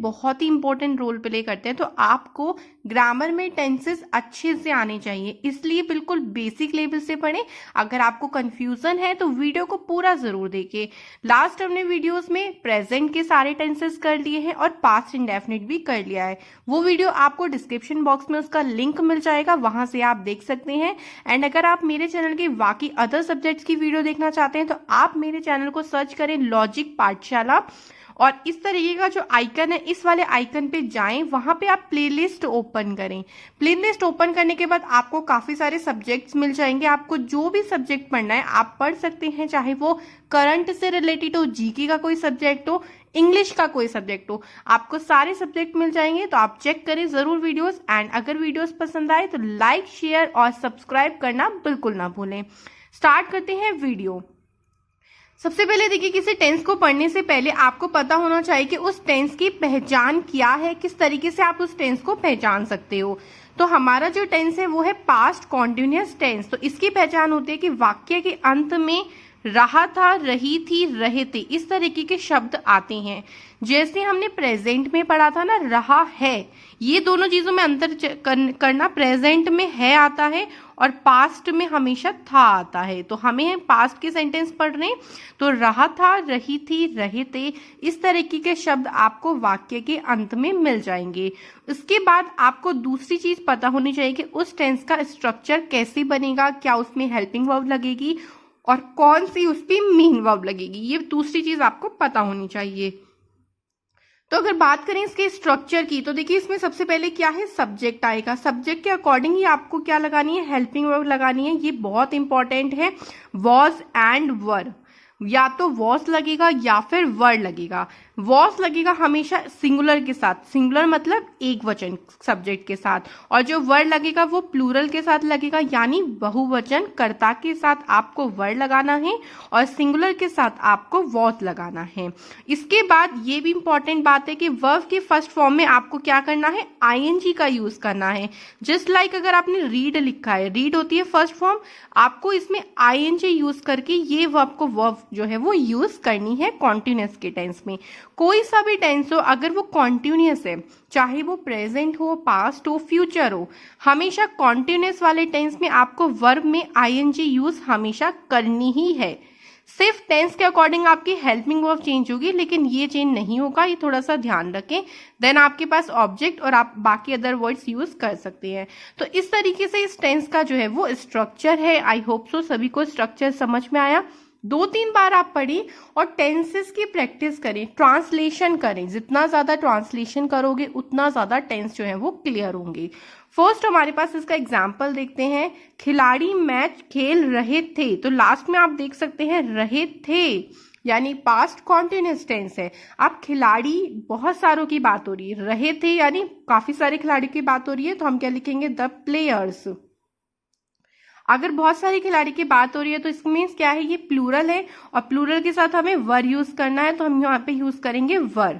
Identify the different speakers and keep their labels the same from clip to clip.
Speaker 1: बहुत ही important role play करते हैं। तो आपको ग्रामर में टेंसेस अच्छे से आने चाहिए, इसलिए बिल्कुल बेसिक लेवल से पढ़ें। अगर आपको कंफ्यूजन है तो वीडियो को पूरा जरूर देखिए। लास्ट हमने वीडियोस में प्रेजेंट के सारे टेंसेस कर लिए हैं और पास्ट इंडेफिनिट भी कर लिया है। वो वीडियो आपको डिस्क्रिप्शन बॉक्स में उसका लिंक मिल जाएगा, वहां से आप देख सकते हैं। एंड अगर आप मेरे चैनल के बाकी अदर सब्जेक्ट्स की वीडियो देखना चाहते हैं तो आप मेरे चैनल को सर्च करें लॉजिक पाठशाला, और इस तरीके का जो आइकन है इस वाले आइकन पे जाएं, वहां पे आप प्लेलिस्ट ओपन करें। प्लेलिस्ट ओपन करने के बाद आपको काफी सारे सब्जेक्ट्स मिल जाएंगे। आपको जो भी सब्जेक्ट पढ़ना है आप पढ़ सकते हैं, चाहे वो करंट से रिलेटेड हो, जीके का कोई सब्जेक्ट हो, इंग्लिश का कोई सब्जेक्ट हो, आपको सारे सब्जेक्ट मिल जाएंगे। तो आप चेक करें जरूर वीडियोस। एंड अगर वीडियोस पसंद आए तो लाइक, शेयर और सब्सक्राइब करना बिल्कुल ना भूलें। स्टार्ट करते हैं वीडियो। सबसे पहले देखिए, किसी टेंस को पढ़ने से पहले आपको पता होना चाहिए कि उस टेंस की पहचान क्या है, किस तरीके से आप उस टेंस को पहचान सकते हो। तो हमारा जो टेंस है वो है पास्ट कॉन्टिन्यूअस टेंस। तो इसकी पहचान होती है कि वाक्य के अंत में रहा था, रही थी, रहे थे, इस तरीके के शब्द आते हैं। जैसे हमने प्रेजेंट में पढ़ा था ना, रहा है, ये दोनों चीजों में अंतर करना। प्रेजेंट में है आता है और पास्ट में हमेशा था आता है। तो हमें पास्ट के सेंटेंस पढ़ रहे हैं तो रहा था, रही थी, रहे थे, इस तरीके के शब्द आपको वाक्य के अंत में मिल जाएंगे। इसके बाद आपको दूसरी चीज पता होनी चाहिए कि उस टेंस का स्ट्रक्चर कैसे बनेगा, क्या उसमें हेल्पिंग वर्ब लगेगी और कौन सी उसकी मेन वर्ब लगेगी, ये दूसरी चीज आपको पता होनी चाहिए। तो अगर बात करें इसके स्ट्रक्चर की, तो देखिए इसमें सबसे पहले क्या है, सब्जेक्ट आएगा। सब्जेक्ट के अकॉर्डिंग ही आपको क्या लगानी है, हेल्पिंग वर्ब लगानी है। ये बहुत इंपॉर्टेंट है। वॉज एंड वर, या तो वॉज लगेगा या फिर वर लगेगा। वॉज लगेगा हमेशा सिंगुलर के साथ, सिंगुलर मतलब एक वचन सब्जेक्ट के साथ, और जो वर लगेगा वो प्लूरल के साथ लगेगा, यानी बहुवचन कर्ता के साथ आपको वर लगाना है और सिंगुलर के साथ आपको वॉज लगाना है। इसके बाद ये भी इंपॉर्टेंट बात है कि वर्ब के फर्स्ट फॉर्म में आपको क्या करना है, आईएनजी का यूज करना है। जस्ट लाइक अगर आपने रीड लिखा है, रीड होती है फर्स्ट फॉर्म, आपको इसमें आईएनजी यूज करके ये वर्ब को वर्ब जो है वो यूज करनी है कॉन्टिन्यूअस के टेंस में। कोई सा भी टेंस हो, अगर वो कॉन्टिन्यूअस है, चाहे वो प्रेजेंट हो, पास्ट हो, फ्यूचर हो, हमेशा कॉन्टिन्यूअस वाले टेंस में आपको वर्ब में आईएनजी यूज हमेशा करनी ही है। सिर्फ टेंस के अकॉर्डिंग आपकी हेल्पिंग वर्ब चेंज होगी, लेकिन ये चेंज नहीं होगा, ये थोड़ा सा ध्यान रखें। देन आपके पास ऑब्जेक्ट और आप बाकी अदर वर्ड्स यूज कर सकते हैं। तो इस तरीके से इस टेंस का जो है वो स्ट्रक्चर है। आई होप सो सभी को स्ट्रक्चर समझ में आया। 2-3 बार आप पढ़िए और टेंसेस की प्रैक्टिस करें, ट्रांसलेशन करें। जितना ज्यादा ट्रांसलेशन करोगे उतना ज्यादा टेंस जो है वो क्लियर होंगे। फर्स्ट हमारे पास इसका एग्जाम्पल देखते हैं। खिलाड़ी मैच खेल रहे थे, तो लास्ट में आप देख सकते हैं रहे थे, यानी पास्ट कॉन्टिन्यूअस टेंस है। अब खिलाड़ी बहुत सारों की बात हो रही है, रहे थे यानी काफी सारे खिलाड़ियों की बात हो रही है, तो हम क्या लिखेंगे, द प्लेयर्स। अगर बहुत सारे खिलाड़ी की बात हो रही है तो इसमें क्या है, ये प्लूरल है और प्लूरल के साथ हमें वर यूज करना है, तो हम यहाँ पे यूज करेंगे वर।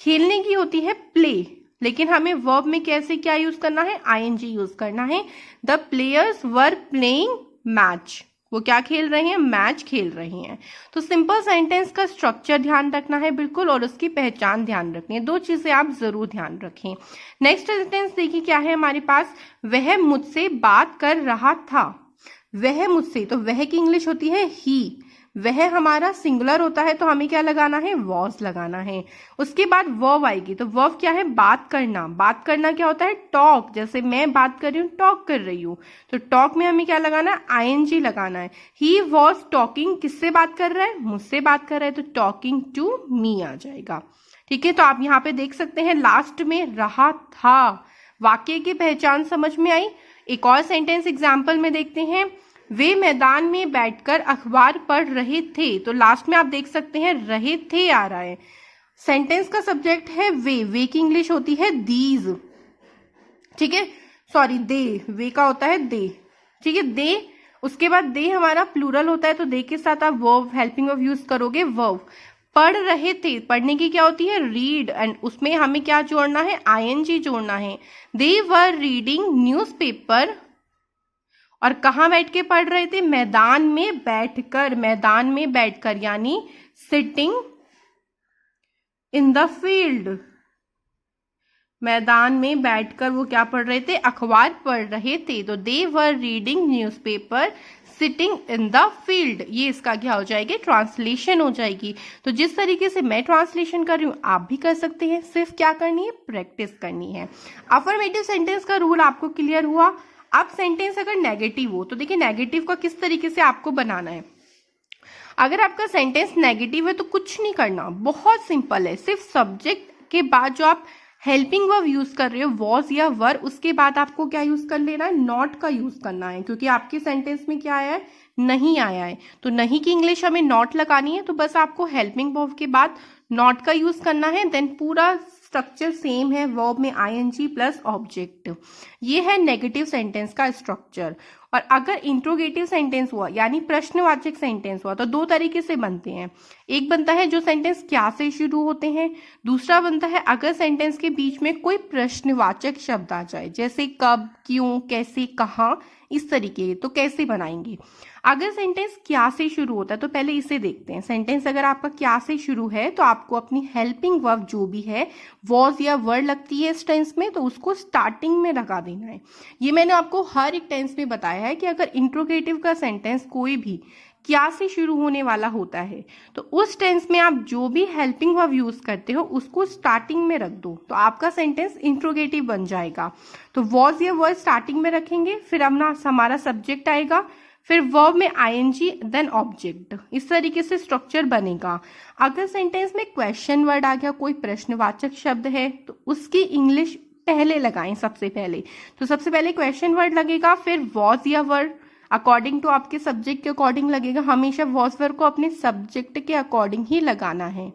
Speaker 1: खेलने की होती है प्ले, लेकिन हमें वर्ब में कैसे क्या यूज करना है, आईएनजी यूज करना है। The players were playing match, वो क्या खेल रहे हैं, मैच खेल रहे हैं। तो सिंपल सेंटेंस का स्ट्रक्चर ध्यान रखना है बिल्कुल, और उसकी पहचान ध्यान रखनी है। 2 चीजें आप जरूर ध्यान रखें। नेक्स्ट सेंटेंस देखिए क्या है हमारे पास, वह मुझसे बात कर रहा था। वह मुझसे, तो वह की इंग्लिश होती है ही, वह हमारा सिंगुलर होता है तो हमें क्या लगाना है, वॉज लगाना है। उसके बाद वर्ब आएगी, तो वर्ब क्या है, बात करना। बात करना क्या होता है, टॉक। जैसे मैं बात कर रही हूँ, टॉक कर रही हूँ, तो टॉक में हमें क्या लगाना है, आईएनजी लगाना है। ही वॉज टॉकिंग, किससे बात कर रहा है, मुझसे बात कर रहा है, तो टॉकिंग टू मी आ जाएगा। ठीक है, तो आप यहाँ पे देख सकते हैं लास्ट में रहा था। वाक्य की पहचान समझ में आई। एक और सेंटेंस एग्जाम्पल में देखते हैं। वे मैदान में बैठकर अखबार पढ़ रहे थे, तो लास्ट में आप देख सकते हैं रहे थे आ रहा है। सेंटेंस का सब्जेक्ट है वे की इंग्लिश होती है दीज। ठीक है, सॉरी दे, वे का होता है दे। ठीक है, दे, उसके बाद दे हमारा प्लूरल होता है, तो दे के साथ आप वर्ब, हेल्पिंग वर्ब यूज करोगे, वर्ब। पढ़ रहे थे, पढ़ने की क्या होती है, रीड, एंड उसमें हमें क्या जोड़ना है, आईएनजी जोड़ना है। दे वर रीडिंग न्यूज़पेपर, और कहाँ बैठ के पढ़ रहे थे, मैदान में बैठकर। मैदान में बैठकर यानी सिटिंग इन द फील्ड। मैदान में बैठकर वो क्या पढ़ रहे थे, अखबार पढ़ रहे थे। तो they were reading newspaper sitting in the field, ये इसका क्या हो जाएगी, ट्रांसलेशन हो जाएगी। तो जिस तरीके से मैं ट्रांसलेशन कर रही हूँ आप भी कर सकते हैं, सिर्फ क्या करनी है, प्रैक्टिस करनी है। अफर्मेटिव सेंटेंस का रूल आपको क्लियर हुआ। अब सेंटेंस अगर नेगेटिव हो तो देखिए नेगेटिव का किस तरीके से आपको बनाना है। अगर आपका सेंटेंस नेगेटिव है तो कुछ नहीं करना, बहुत सिंपल है। सिर्फ सब्जेक्ट के बाद जो आप हेल्पिंग वर्ब यूज कर रहे हो वॉज या वर, उसके बाद आपको क्या यूज कर लेना है, नॉट का यूज करना है, क्योंकि आपके सेंटेंस में क्या आया है, नहीं आया है। तो नहीं की इंग्लिश हमें नॉट लगानी है, तो बस आपको हेल्पिंग वर्ब के बाद नॉट का यूज करना है। देन पूरा स्ट्रक्चर सेम है, वर्ब में आईएनजी प्लस ऑब्जेक्ट। ये है नेगेटिव सेंटेंस का स्ट्रक्चर। और अगर इंट्रोगेटिव सेंटेंस हुआ यानी प्रश्नवाचक सेंटेंस हुआ तो दो तरीके से बनते हैं। एक बनता है जो सेंटेंस क्या से शुरू होते हैं, दूसरा बनता है अगर सेंटेंस के बीच में कोई प्रश्नवाचक शब्द आ जाए, जैसे कब, क्यों, कैसे, कहाँ, इस तरीके। तो कैसे बनाएंगे। अगर सेंटेंस क्या से शुरू होता है तो पहले इसे देखते हैं। सेंटेंस अगर आपका क्या से शुरू है तो आपको अपनी हेल्पिंग वर्ब जो भी है वॉज या वर लगती है इस टेंस में, तो उसको स्टार्टिंग में लगा देना है। ये मैंने आपको हर एक टेंस में बताया है कि अगर इंट्रोगेटिव का सेंटेंस कोई भी क्या से शुरू होने वाला होता है तो उस टेंस में आप जो भी हेल्पिंग वर्ब यूज करते हो उसको स्टार्टिंग में रख दो, तो आपका सेंटेंस इंट्रोगेटिव बन जाएगा। तो वॉज या वर स्टार्टिंग में रखेंगे, फिर अपना हमारा सब्जेक्ट आएगा, फिर वर्ब में आईएनजी देन ऑब्जेक्ट, इस तरीके से स्ट्रक्चर बनेगा। अगर सेंटेंस में क्वेश्चन वर्ड आ गया, कोई प्रश्नवाचक शब्द है, तो उसकी इंग्लिश पहले लगाएं सबसे पहले। तो सबसे पहले क्वेश्चन वर्ड लगेगा, फिर वॉज या वर अकॉर्डिंग टू आपके सब्जेक्ट के अकॉर्डिंग लगेगा। हमेशा वॉज वर्ड को अपने सब्जेक्ट के अकॉर्डिंग ही लगाना है।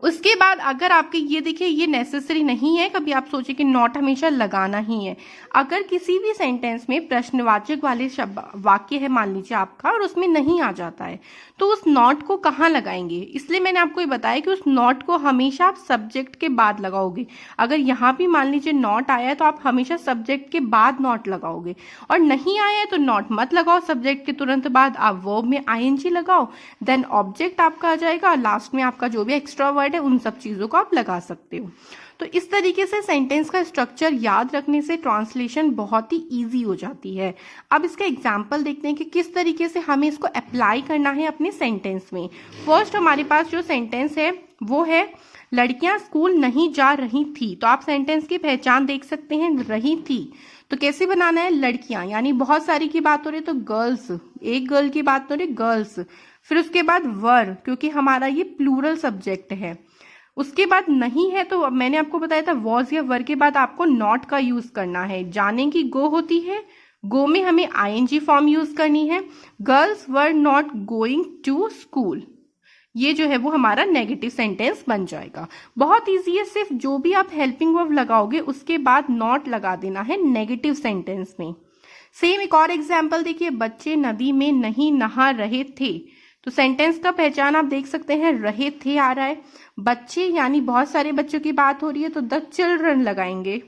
Speaker 1: उसके बाद अगर आपके ये देखिए ये नेसेसरी नहीं है, कभी आप सोचे कि नॉट हमेशा लगाना ही है। अगर किसी भी सेंटेंस में प्रश्नवाचक वाले शब्द वाक्य है मान लीजिए आपका और उसमें नहीं आ जाता है तो उस नॉट को कहाँ लगाएंगे, इसलिए मैंने आपको ये बताया कि उस नॉट को हमेशा आप सब्जेक्ट के बाद लगाओगे। अगर यहाँ भी मान लीजिए नॉट आया है तो आप हमेशा सब्जेक्ट के बाद नॉट लगाओगे, और नहीं आया है तो नॉट मत लगाओ, सब्जेक्ट के तुरंत बाद आप वर्ब में आईएनजी लगाओ, देन ऑब्जेक्ट आपका आ जाएगा और लास्ट में आपका जो भी एक्स्ट्रा वर्ड है उन सब चीजों को आप लगा सकते हो। तो इस तरीके से सेंटेंस का स्ट्रक्चर याद रखने से ट्रांसलेशन बहुत ही इजी हो जाती है। अब इसका एग्जांपल देखते हैं कि किस तरीके से हमें इसको अप्लाई करना है अपने सेंटेंस में। फर्स्ट हमारे पास जो सेंटेंस है वो है लड़कियां स्कूल नहीं जा रही थी। तो आप सेंटेंस की पहचान देख सकते हैं, रही थी। तो कैसे बनाना है, लड़कियां यानी बहुत सारी की बात हो रही है तो गर्ल्स, एक गर्ल की बात हो रही गर्ल्स, फिर उसके बाद वर क्योंकि हमारा ये प्लूरल सब्जेक्ट है। उसके बाद नहीं है तो मैंने आपको बताया था वॉज या वर के बाद आपको नॉट का यूज करना है। जाने की गो होती है, गो में हमें आईएनजी फॉर्म यूज करनी है। Girls were not going to school, ये जो है वो हमारा नेगेटिव सेंटेंस बन जाएगा। बहुत इजी है, सिर्फ जो भी आप हेल्पिंग वर्ब लगाओगे उसके बाद नॉट लगा देना है नेगेटिव सेंटेंस में। सेम एक और एग्जाम्पल देखिए, बच्चे नदी में नहीं नहा रहे थे। तो सेंटेंस का पहचान आप देख सकते हैं, रहे थे आ रहा है, बच्चे यानी बहुत सारे बच्चों की बात हो रही है तो द चिल्ड्रन लगाएंगे।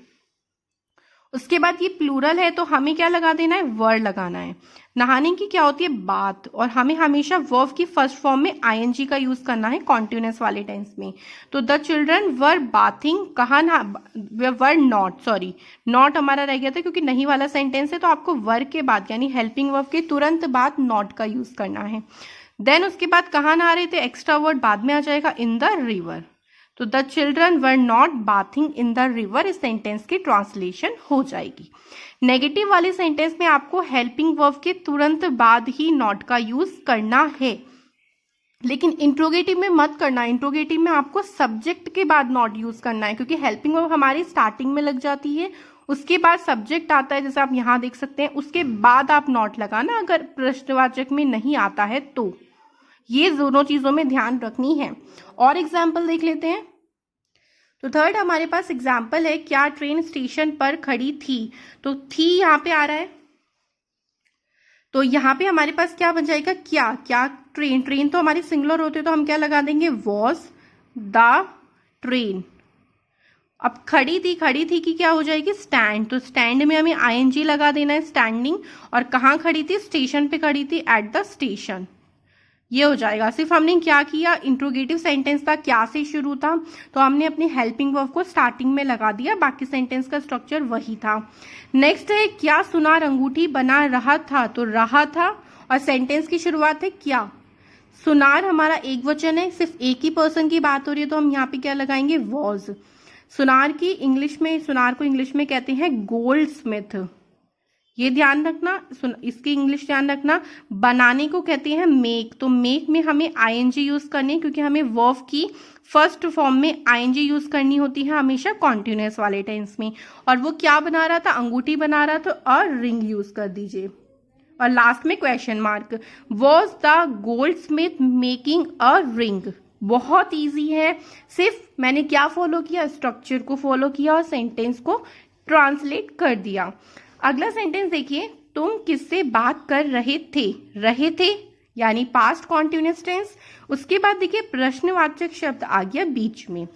Speaker 1: उसके बाद ये प्लूरल है तो हमें क्या लगा देना है, वर लगाना है। नहाने की क्या होती है, बात, और हमें हमेशा वर्ब की फर्स्ट फॉर्म में आईएनजी का यूज करना है कॉन्टिन्यूअस वाले टेंस में। तो द चिल्ड्रन वर बाथिंग, कहा ना वर नॉट, सॉरी नॉट हमारा रह गया था क्योंकि नहीं वाला सेंटेंस है, तो आपको वर के बाद यानी हेल्पिंग वर्ब के तुरंत बाद नॉट का यूज करना है। देन उसके बाद कहाँ नहा रहे थे, एक्स्ट्रा वर्ड बाद में आ जाएगा, इन द रिवर। तो the children were not bathing in the river, इस सेंटेंस की ट्रांसलेशन हो जाएगी। नेगेटिव वाले सेंटेंस में आपको हेल्पिंग वर्ब के तुरंत बाद ही नॉट का यूज करना है, लेकिन इंट्रोगेटिव में मत करना। इंट्रोगेटिव में आपको सब्जेक्ट के बाद नॉट यूज करना है, क्योंकि हेल्पिंग वर्ब हमारी स्टार्टिंग में लग जाती है, उसके बाद सब्जेक्ट आता है जैसे आप यहाँ देख सकते हैं, उसके बाद आप नॉट लगाना अगर प्रश्नवाचक में नहीं आता है तो। ये दोनों चीजों में ध्यान रखनी है। और एग्जाम्पल देख लेते हैं। तो थर्ड हमारे पास एग्जाम्पल है, क्या ट्रेन स्टेशन पर खड़ी थी। तो थी यहाँ पे आ रहा है, तो यहाँ पे हमारे पास क्या बन जाएगा, क्या क्या ट्रेन, ट्रेन तो हमारी सिंगुलर होती है तो हम क्या लगा देंगे, वॉज द ट्रेन। अब खड़ी थी, खड़ी थी की क्या हो जाएगी, स्टैंड। तो स्टैंड में हमें आईएनजी लगा देना है, स्टैंडिंग। और कहाँ खड़ी थी, स्टेशन पे खड़ी थी, एट द स्टेशन। ये हो जाएगा। सिर्फ हमने क्या किया, इंट्रोगेटिव सेंटेंस था, क्या से शुरू था, तो हमने अपने हेल्पिंग वर्ब को स्टार्टिंग में लगा दिया, बाकी सेंटेंस का स्ट्रक्चर वही था। नेक्स्ट है क्या सुनार अंगूठी बना रहा था, तो रहा था और सेंटेंस की शुरुआत है क्या। सुनार हमारा एक वचन है, सिर्फ एक ही पर्सन की बात हो रही है, तो हम यहाँ पे क्या लगाएंगे, वॉज। सुनार को इंग्लिश में कहते हैं गोल्ड स्मिथ, ये ध्यान रखना। इसकी इंग्लिश ध्यान रखना। बनाने को कहते हैं मेक, तो मेक में हमें आईएनजी यूज करनी है, क्योंकि हमें वर्ब की फर्स्ट फॉर्म में आईएनजी यूज करनी होती है हमेशा कॉन्टिन्यूअस वाले टेंस में। और वो क्या बना रहा था, अंगूठी बना रहा था, और रिंग यूज कर दीजिए। और लास्ट में question mark. Was the gold Smith making a ring. बहुत इजी है, सिर्फ मैंने क्या फॉलो किया, स्ट्रक्चर को फॉलो किया और सेंटेंस को ट्रांसलेट कर दिया। अगला सेंटेंस देखिए, तुम किससे बात कर रहे थे यानी पास्ट कॉन्टिन्यूअस टेंस। उसके बाद देखिए प्रश्नवाचक शब्द आ गया बीच में।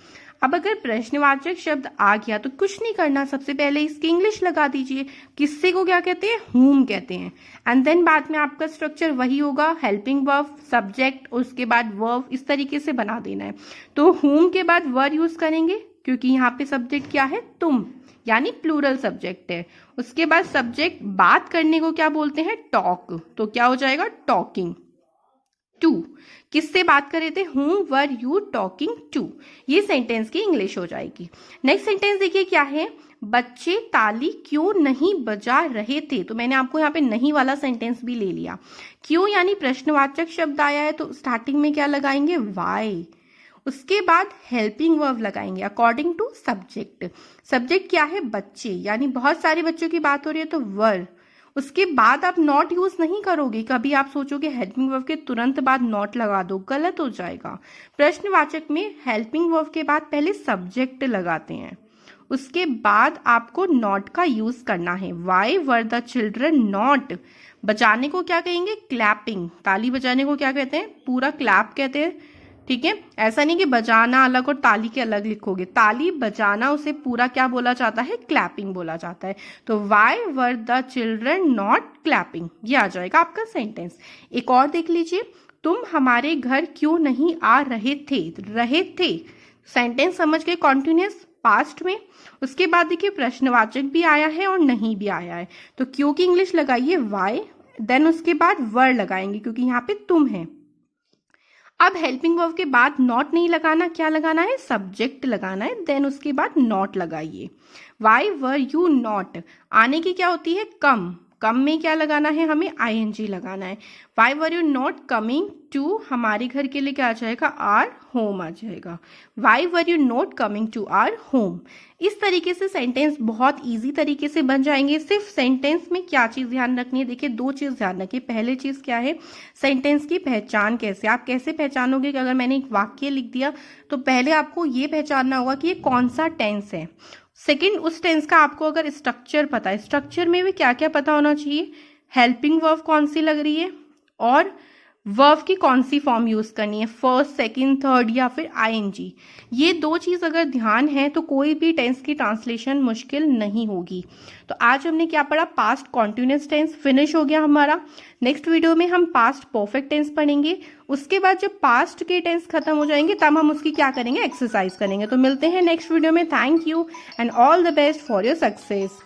Speaker 1: अब अगर प्रश्नवाचक शब्द आ गया तो कुछ नहीं करना, सबसे पहले इसकी इंग्लिश लगा दीजिए। किससे को क्या कहते हैं, हुम कहते हैं। एंड देन बाद में आपका स्ट्रक्चर वही होगा, हेल्पिंग वर्ब, सब्जेक्ट, उसके बाद वर्ब, इस तरीके से बना देना है। तो हुम के बाद वर यूज करेंगे, क्योंकि यहाँ पे सब्जेक्ट क्या है, तुम, यानी प्लूरल सब्जेक्ट है। उसके बाद सब्जेक्ट, बात करने को क्या बोलते हैं, टॉक, तो क्या हो जाएगा, टॉकिंग टू। किससे बात कर रहे थे, whom were you talking to. ये सेंटेंस की इंग्लिश हो जाएगी। नेक्स्ट सेंटेंस देखिए क्या है, बच्चे ताली क्यों नहीं बजा रहे थे। तो मैंने आपको यहाँ पे नहीं वाला सेंटेंस भी ले लिया। क्यों यानी प्रश्नवाचक शब्द आया है, तो स्टार्टिंग में क्या लगाएंगे, वाई। उसके बाद हेल्पिंग वर्ब लगाएंगे अकॉर्डिंग टू सब्जेक्ट। सब्जेक्ट क्या है, बच्चे, यानी बहुत सारे बच्चों की बात हो रही है, तो वर। उसके बाद आप नॉट यूज नहीं करोगे, कभी आप सोचोगे हेल्पिंग वर्ब के तुरंत बाद नॉट लगा दो, गलत हो जाएगा। प्रश्नवाचक में हेल्पिंग वर्ब के बाद पहले सब्जेक्ट लगाते हैं, उसके बाद आपको नॉट का यूज करना है। Why were the children not. बजाने को क्या कहेंगे, क्लैपिंग। ताली बजाने को क्या कहते हैं, पूरा क्लैप कहते हैं, ठीक है। ऐसा नहीं कि बजाना अलग और ताली के अलग लिखोगे, ताली बजाना उसे पूरा क्या बोला जाता है, क्लैपिंग बोला जाता है। तो why were the children not clapping, ये आ जाएगा आपका सेंटेंस। एक और देख लीजिए, तुम हमारे घर क्यों नहीं आ रहे थे। सेंटेंस समझ गए, कॉन्टिन्यूअस पास्ट में। उसके बाद देखिए प्रश्नवाचक भी आया है और नहीं भी आया है, तो क्यों की इंग्लिश लगाइए वाई, देन उसके बाद वर लगाएंगे, क्योंकि यहाँ पे तुम है। अब हेल्पिंग वर्ब के बाद नॉट नहीं लगाना, क्या लगाना है, सब्जेक्ट लगाना है, देन उसके बाद नॉट लगाइए। वाई वर यू नॉट, आने की क्या होती है, कम। कम में क्या लगाना है, हमें आईएनजी लगाना है। Why were you not coming to, हमारे घर के लिए क्या आ जाएगा, आर होम आ जाएगा। Why were you not coming to our home. इस तरीके से सेंटेंस बहुत इजी तरीके से बन जाएंगे। सिर्फ सेंटेंस में क्या चीज ध्यान रखनी है, देखिए दो चीज ध्यान रखिए। पहले चीज क्या है, सेंटेंस की पहचान कैसे, आप कैसे पहचानोगे कि अगर मैंने एक वाक्य लिख दिया तो पहले आपको ये पहचानना होगा कि ये कौन सा टेंस है। सेकंड, उस टेंस का आपको अगर स्ट्रक्चर पता है, स्ट्रक्चर में भी क्या क्या पता होना चाहिए, हेल्पिंग वर्ब कौन सी लग रही है और वर्ब की कौन सी फॉर्म यूज करनी है, फर्स्ट, सेकंड, थर्ड या फिर आईएनजी। ये दो चीज अगर ध्यान है तो कोई भी टेंस की ट्रांसलेशन मुश्किल नहीं होगी। तो आज हमने क्या पढ़ा, पास्ट कॉन्टिन्यूअस टेंस फिनिश हो गया हमारा। नेक्स्ट वीडियो में हम पास्ट परफेक्ट टेंस पढ़ेंगे। उसके बाद जब पास्ट के टेंस खत्म हो जाएंगे तब हम उसकी क्या करेंगे, एक्सरसाइज करेंगे। तो मिलते हैं नेक्स्ट वीडियो में। Thank you and all the best for your success.